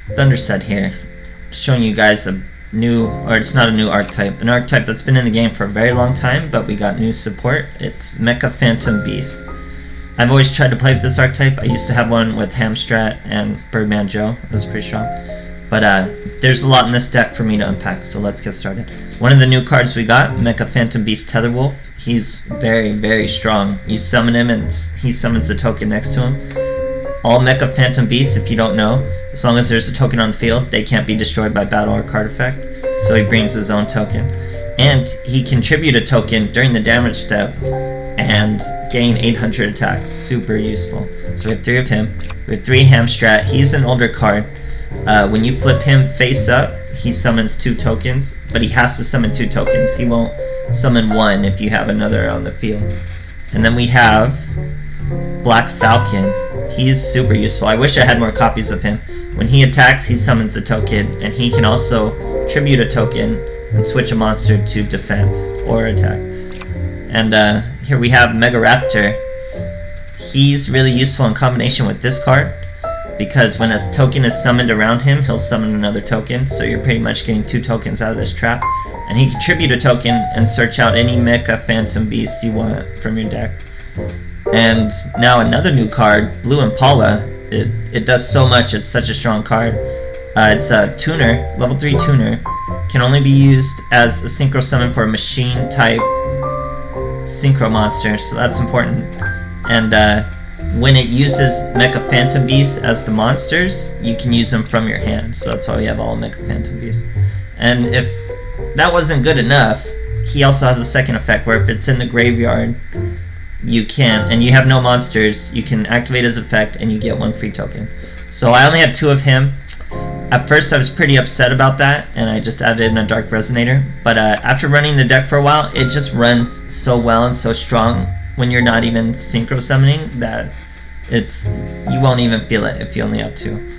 Thunderset here, showing you guys a new, or it's not a new archetype, an archetype that's been in the game for a very long time, but we got new support. It's Mecha Phantom Beast. I've always tried to play with this archetype. I used to have one with Hamstrat and Birdman Joe. It was pretty strong. But there's a lot in this deck for me to unpack, so let's get started. One of the new cards we got, Mecha Phantom Beast Tetherwolf. He's very, very strong. You summon him and he summons a token next to him. All Mecha Phantom Beasts, if you don't know, as long as there's a token on the field, they can't be destroyed by battle or card effect. So he brings his own token. And he contribute a token during the damage step and gain 800 attacks. Super useful. So we have 3 of him. We have 3 Hamstrat. He's an older card. When you flip him face up, he summons 2 tokens, but he has to summon 2 tokens. He won't summon 1 if you have another on the field. And then we have Black Falcon. He's super useful. I wish I had more copies of him. When he attacks, he summons a token, and he can also tribute a token and switch a monster to defense or attack. And here we have Megaraptor. He's really useful in combination with this card, because when a token is summoned around him, he'll summon another token, so you're pretty much getting 2 tokens out of this trap. And he can tribute a token and search out any Mecha Phantom Beast you want from your deck. And now another new card, Blue Impala. It does so much, it's such a strong card. It's a tuner, level 3 tuner. Can only be used as a synchro summon for a machine type synchro monster, so that's important. And when it uses Mecha Phantom Beasts as the monsters, you can use them from your hand, so that's why we have all Mecha Phantom Beasts. And if that wasn't good enough, he also has a second effect where if it's in the graveyard, you can, and you have no monsters, you can activate his effect and you get 1 free token. So I only had 2 of him. At first I was pretty upset about that, and I just added in a Dark Resonator, but after running the deck for a while, it just runs so well and so strong when you're not even synchro summoning that you won't even feel it if you only have 2.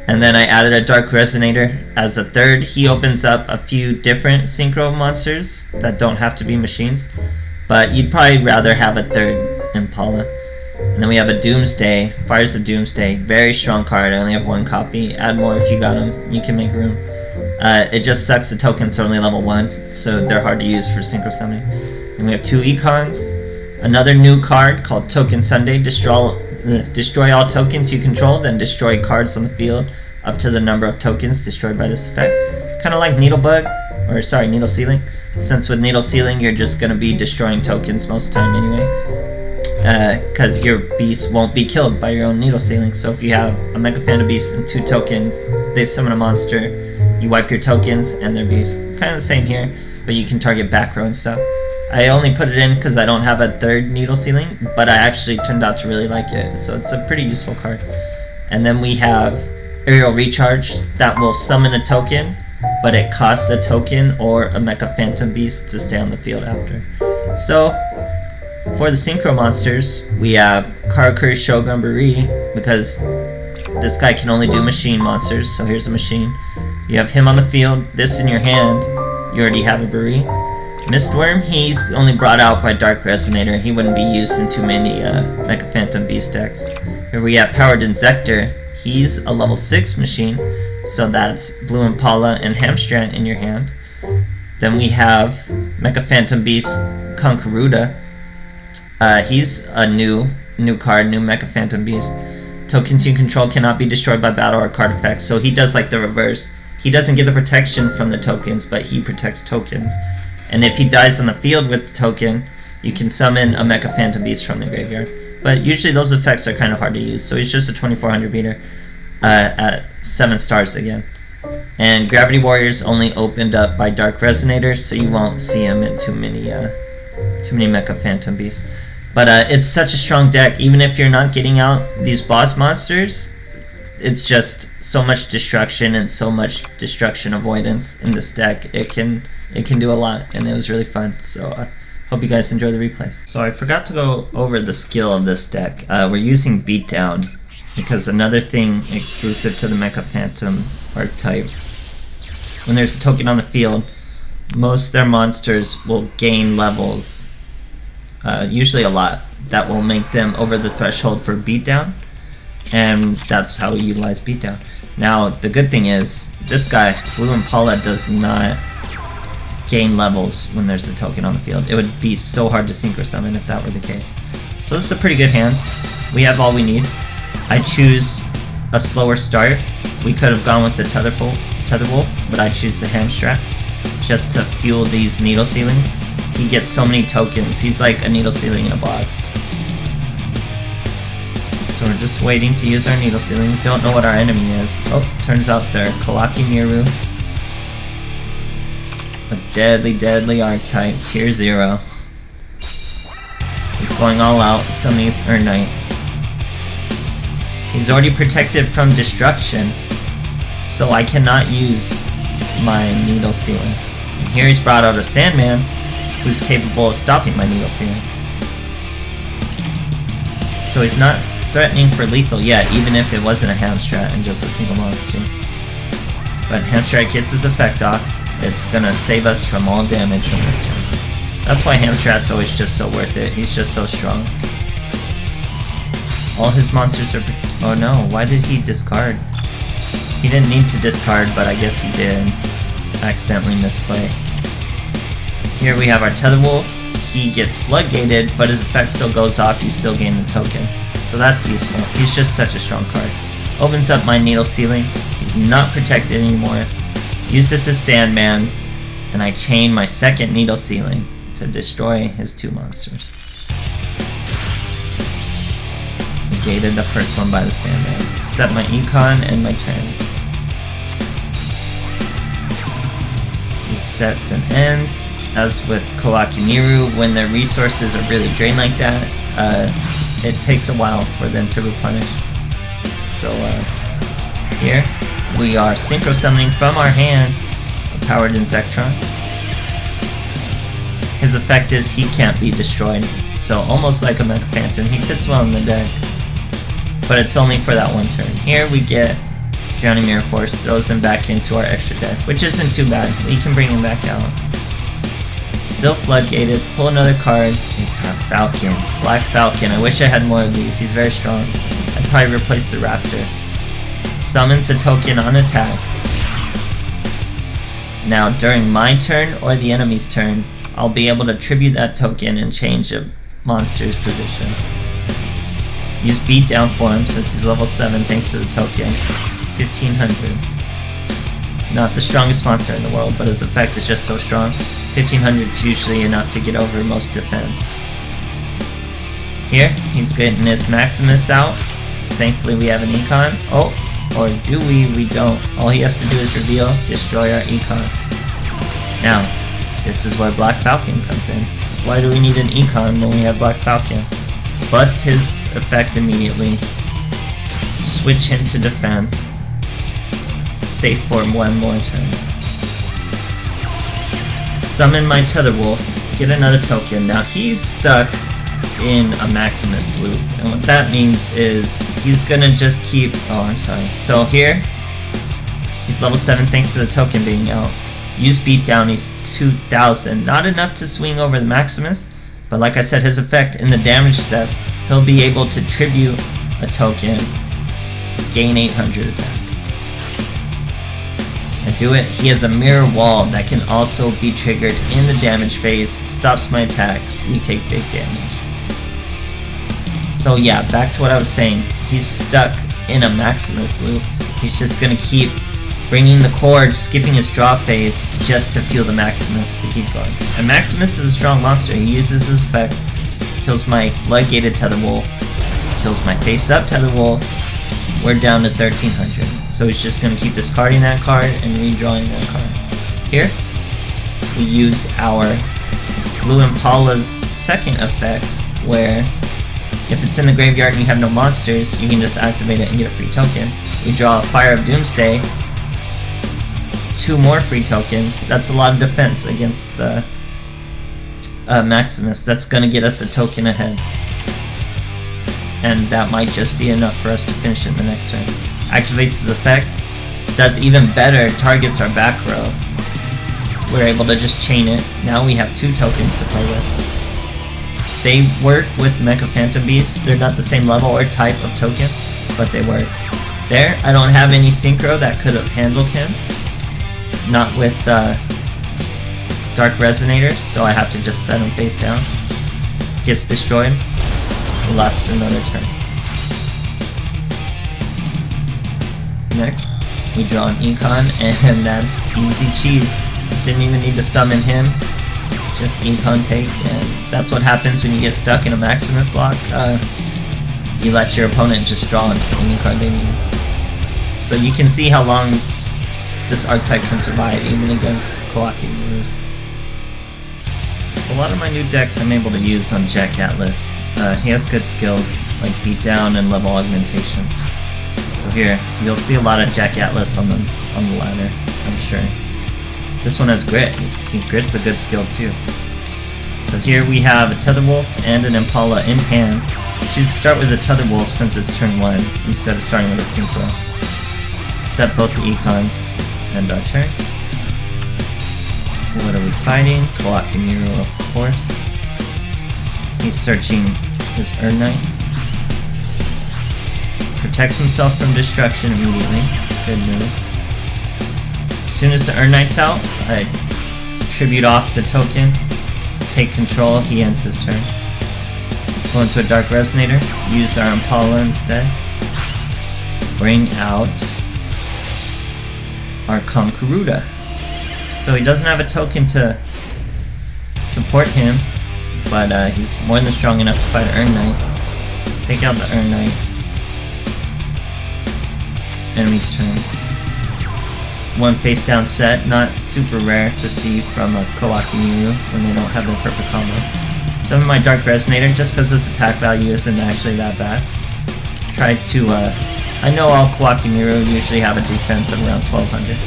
And then I added a Dark Resonator as a third. He opens up a few different synchro monsters that don't have to be machines, but you'd probably rather have a third Impala. And then we have a Doomsday, Fires of Doomsday, very strong card. I only have 1 copy. Add more if you got them, you can make room. It just sucks the tokens are only level 1, so they're hard to use for synchro summoning. And we have 2 Econs. Another new card called Token Sunday. Destroy all tokens you control, then destroy cards on the field up to the number of tokens destroyed by this effect. Kind of like Needle Sealing. Since with Needle Sealing, you're just going to be destroying tokens most of the time anyway, because your beast won't be killed by your own Needle Sealing. So if you have a Mecha Phantom Beast and 2 tokens, they summon a monster, you wipe your tokens and their beast. Kind of the same here, but you can target back row and stuff. I only put it in because I don't have a third Needle Sealing, but I actually turned out to really like it, so it's a pretty useful card. And then we have Aerial Recharge that will summon a token, but it costs a token or a Mecha Phantom Beast to stay on the field after. So for the Synchro Monsters, we have Karakuri Shogun Buri, because this guy can only do machine monsters, so here's a machine. You have him on the field, this in your hand, you already have a Buri. Mistworm, he's only brought out by Dark Resonator. He wouldn't be used in too many Mecha Phantom Beast decks. Here we have Powered Insector. He's a level 6 machine, so that's Blue Impala and Hamstrat in your hand. Then we have Mecha Phantom Beast Concoruda. He's a new card, new Mecha Phantom Beast. Tokens you control cannot be destroyed by battle or card effects, so he does like the reverse. He doesn't get the protection from the tokens, but he protects tokens. And if he dies on the field with the token, you can summon a Mecha Phantom Beast from the graveyard. But usually those effects are kind of hard to use, so he's just a 2400 beater at 7 stars again. And Gravity Warriors only opened up by Dark Resonator, so you won't see him in too many Mecha Phantom Beasts. But it's such a strong deck, even if you're not getting out these boss monsters, it's just so much destruction and so much destruction avoidance in this deck. It can do a lot, and it was really fun. So hope you guys enjoy the replays. So I forgot to go over the skill of this deck. We're using Beatdown because another thing exclusive to the Mecha Phantom archetype, when there's a token on the field, most of their monsters will gain levels, usually a lot, that will make them over the threshold for Beatdown, and that's how we utilize Beatdown. Now, the good thing is, this guy, Blue Impala, does not gain levels when there's a token on the field. It would be so hard to Synchro Summon if that were the case. So this is a pretty good hand. We have all we need. I choose a slower start. We could have gone with the Tetherwolf, but I choose the Hamstrat just to fuel these needle ceilings. He gets so many tokens. He's like a needle ceiling in a box. So we're just waiting to use our needle ceiling. Don't know what our enemy is. Oh, turns out they're Kawaki Miru. A deadly archetype, tier 0. He's going all out, summoning his Earn Knight. He's already protected from destruction, so I cannot use my needle ceiling. And here he's brought out a Sandman, who's capable of stopping my needle ceiling. So he's not threatening for lethal yet, even if it wasn't a Hamstrat and just a single monster. But Hamstrat gets his effect off. It's gonna save us from all damage from this turn. That's why Hamstrat's always just so worth it. He's just so strong. All his monsters are... Oh no, why did he discard? He didn't need to discard, but I guess he did. Accidentally misplay. Here we have our Tetherwolf. He gets floodgated, but his effect still goes off. You still gain the token. So that's useful. He's just such a strong card. Opens up my needle ceiling. He's not protected anymore. Uses his Sandman, and I chain my second needle ceiling to destroy his 2 monsters. Negated the first one by the Sandman. Set my Econ and my turn. He sets and ends. As with Kawaki Miru, when their resources are really drained like that, it takes a while for them to replenish. So here we are Synchro Summoning from our hand a Powered Insectron. His effect is he can't be destroyed, so almost like a Mecha Phantom, he fits well in the deck. But it's only for that one turn. Here we get Drowning Mirror Force, throws him back into our extra deck, which isn't too bad. We can bring him back out. Still floodgated, pull another card. It's a Falcon, Black Falcon. I wish I had more of these, he's very strong. I'd probably replace the Raptor. Summons a token on attack. Now during my turn or the enemy's turn, I'll be able to tribute that token and change a monster's position. Use beatdown for him since he's level 7 thanks to the token. 1500. Not the strongest monster in the world, but his effect is just so strong. 1500 is usually enough to get over most defense. Here, he's getting his Maximus out. Thankfully we have an Econ. Oh, or do we? We don't. All he has to do is reveal, destroy our Econ. Now, this is where Black Falcon comes in. Why do we need an Econ when we have Black Falcon? Bust his effect immediately. Switch him to defense. Safe for one more turn. Summon my Tetherwolf, get another token. Now he's stuck in a Maximus loop, and what that means is he's gonna just keep... Oh, I'm sorry. So here, he's level 7 thanks to the token being out. Use beatdown, he's 2000. Not enough to swing over the Maximus, but like I said, his effect in the damage step, he'll be able to tribute a token, gain 800 attack. And do it. He has a mirror wall that can also be triggered in the damage phase, stops my attack, we take big damage. So yeah, back to what I was saying, he's stuck in a Maximus loop. He's just gonna keep bringing the cord, skipping his draw phase just to fuel the Maximus to keep going. And Maximus is a strong monster. He uses his effect, kills my floodgated Tetherwolf, kills my face-up Tetherwolf. We're down to 1300. So he's just going to keep discarding that card and redrawing that card. Here, we use our Blue Impala's second effect, where if it's in the graveyard and you have no monsters, you can just activate it and get a free token. We draw a Fire of Doomsday, 2 more free tokens. That's a lot of defense against the Maximus. That's going to get us a token ahead. And that might just be enough for us to finish it the next turn. Activates his effect, does even better, targets our back row. We're able to just chain it. Now we have 2 tokens to play with. They work with Mecha Phantom Beasts. They're not the same level or type of token, but they work. There, I don't have any synchro that could have handled him. Not with Dark Resonators, so I have to just set him face down. Gets destroyed. Lost another turn. Next, we draw an Econ, and that's easy cheese. Didn't even need to summon him. Just Econ take, and that's what happens when you get stuck in a Maximus lock. You let your opponent just draw any card they need. So you can see how long this archetype can survive, even against Kawaki Mirus. So a lot of my new decks I'm able to use on Jack Atlas. He has good skills like beatdown and level augmentation. So here, you'll see a lot of Jack Atlas on the ladder, I'm sure. This one has Grit. You see, Grit's a good skill too. So here we have a Tetherwolf and an Impala in hand. Choose to start with a Tetherwolf since it's turn 1, instead of starting with a Synchro. Set both the Econs and our turn. What are we fighting? Kawaki-Miru, of course. He's searching his Urn Knight. Protects himself from destruction immediately. Good move. As soon as the Urn Knight's out, I tribute off the token, take control, he ends his turn. Go into a Dark Resonator, use our Impala instead. Bring out our Concoruda. So he doesn't have a token to support him, but he's more than strong enough to fight an Urn Knight. Take out the Urn Knight. Enemy's turn. One face down set, not super rare to see from a Kawaki-Miru when they don't have their perfect combo. Summon my Dark Resonator just because its attack value isn't actually that bad. Try to, I know all Kawaki-Miru usually have a defense of around 1200.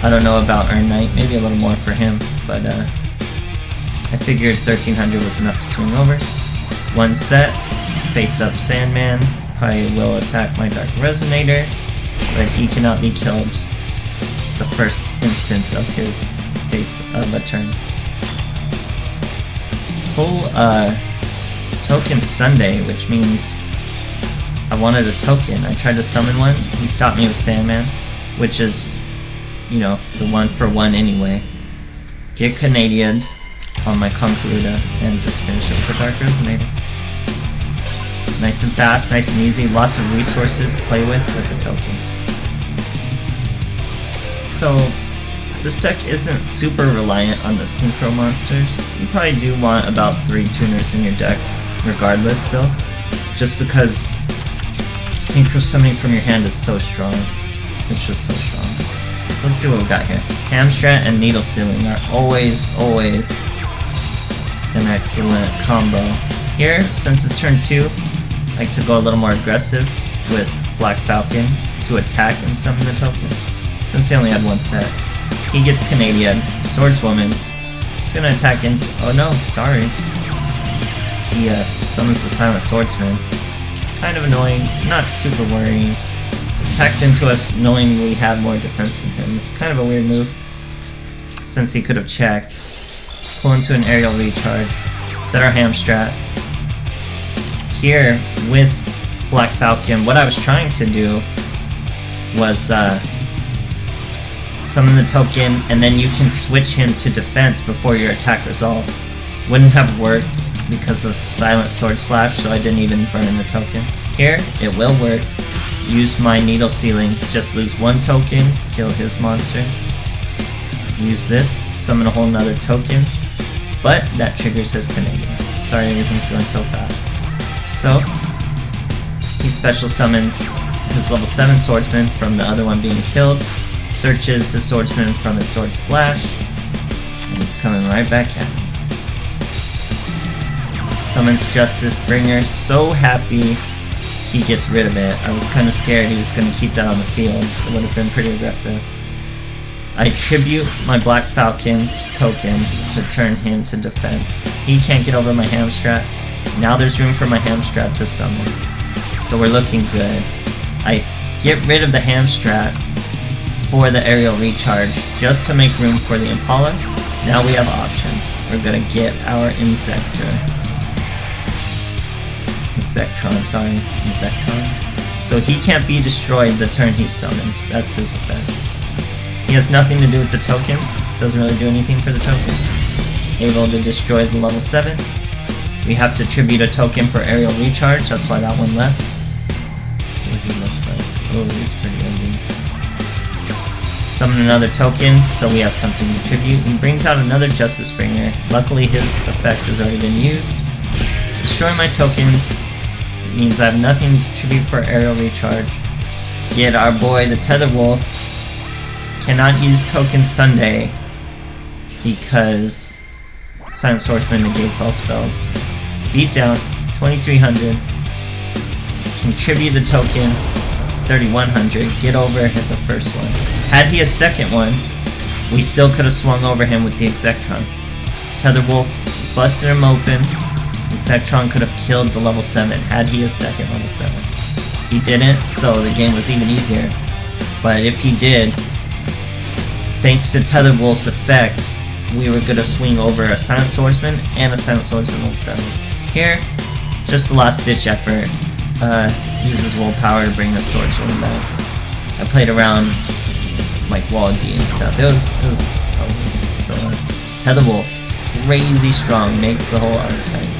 I don't know about Urn Knight, maybe a little more for him, but I figured 1300 was enough to swing over. One set, face up Sandman, probably will attack my Dark Resonator, but he cannot be killed the first instance of his face of a turn. Pull Token Sunday, which means I wanted a token. I tried to summon one, he stopped me with Sandman, which is, you know, the 1-for-1 anyway. Get Canadian on my Concoruda and just finish it with the Dark Resonator. Nice and fast, nice and easy, lots of resources to play with the tokens. So this deck isn't super reliant on the Synchro Monsters. You probably do want about 3 tuners in your decks regardless still, just because Synchro summoning from your hand is so strong. It's just so strong. So let's see what we got here. Hamstrat and Needle Sealing are always an excellent combo. Here, since it's turn 2, I like to go a little more aggressive with Black Falcon to attack and summon the token. Since he only had one set. He gets Canadian, Swordswoman. He's gonna attack into. Oh no, sorry. He summons the Silent Swordsman. Kind of annoying, not super worrying. Attacks into us knowing we have more defense than him. It's kind of a weird move, since he could have checked. Pull into an aerial recharge. Set our Hamstrat. Here, with Black Falcon, what I was trying to do was summon the token, and then you can switch him to defense before your attack resolves. Wouldn't have worked because of Silent Sword Slash, so I didn't even burn the token. Here, it will work. Use my Needle Sealing, just lose 1 token, kill his monster. Use this, summon a whole nother token, but that triggers his Canadian. Sorry, everything's going so fast. So, he special summons his level 7 swordsman from the other one being killed, searches his swordsman from his sword slash, and he's coming right back at me. Summons Justice Bringer, so happy he gets rid of it. I was kind of scared he was going to keep that on the field. It would have been pretty aggressive. I tribute my Black Falcon's token to turn him to defense. He can't get over my Hamstrat. Now there's room for my Hamstrat to summon. So we're looking good. I get rid of the Hamstrat for the aerial recharge just to make room for the Impala. Now we have options. We're gonna get our Insectron, sorry. Insectron. So he can't be destroyed the turn he's summoned. That's his effect. He has nothing to do with the tokens. Doesn't really do anything for the tokens. Able to destroy the level 7. We have to tribute a token for aerial recharge. That's why that one left. Let's see what he looks like. Oh, he's pretty ugly. Summon another token, so we have something to tribute. He brings out another Justice Bringer. Luckily his effect has already been used. So destroy my tokens. It means I have nothing to tribute for aerial recharge. Yet our boy, the Tetherwolf, cannot use Token Sunday because Silent Swordsman negates all spells. Beat down, 2300. Contribute the token, 3100. Get over, hit the first one. Had he a second one, we still could have swung over him with the Exectron. Tetherwolf busted him open. Exectron could have killed the level 7 had he a second level 7. He didn't, so the game was even easier. But if he did, thanks to Tetherwolf's effect, we were gonna swing over a Silent Swordsman and a Silent Swordsman level 7. Here, just the last ditch effort. Uses willpower to bring the Swordsman back. I played around like Wall D and stuff. It was so Tetherwolf, crazy strong, makes the whole archetype.